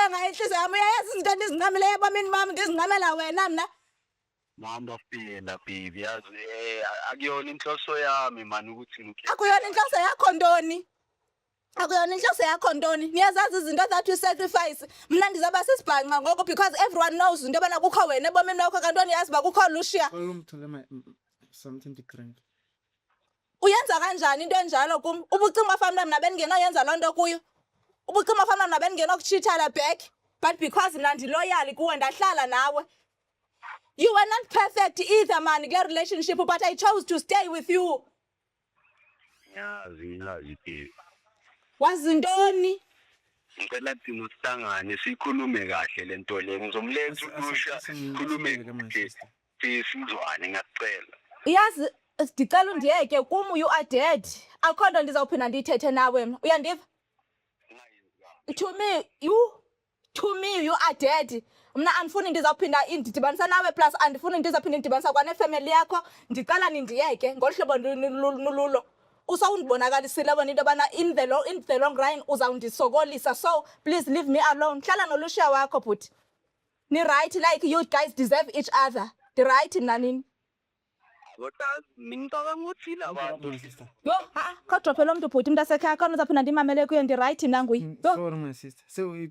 moya ngayinhliziyo yami uyayazi izinto endizincamileyo ebomini bami ndizincamela wena mna. Mama phela baby yazi akuyona inhloso yami man ukuthi Akuyona inhloso yakho ntoni? Akuyona inhloso yakho ntoni? Niyazazi izinto that you sacrifice. Mna ndizaba sisibhanqa ngoku because everyone knows into yobana kukho wena ebomini bakho kanti niyazi uba kukho Lucia. Something different. Uyenza kanjani into enjalo kum? Ubucinga famna mna bendingenoyenza loo nto kuyo. Ubucinga famna mna bendingenokutshithela back. But because mna ndiloyal kuwe ndahlala nawe. You were not perfect either man kule relationship but I chose to stay with you. yazi baby. Wazi ntoni? Ngicela thina sihlangane sikhulume kahle lento le ngizomletha uLusha khulume kahle sizwane ngiyacela. Yazi ndicela undiyeke kum you are dead. Akho nto ndizawuphinda ndiyithethe nawe mna. Uyandiva? To me you are dead. Mna andifuni ndizawuphinda ndidibanisa nawe plus andifuni ndizawuphinda ndidibanisa kwanefamily yakho. Ndicela nindiyeke ngolu hlobo nululo. Usawundibonakalisile bona into yobana in the long run uzawundisokolisa, so please leave me alone. Hlala noLucia wakho bhuti. Ni right like you guys deserve each other. Di right mna nini. Kodwa ngicabanga ukuthi labantu Yo, khodrophe lo mntu bhuti mntasekhaya khona uzawuphinda ndimamele kuyo ndi right mna nguye. Yo. Sorry, my sister. So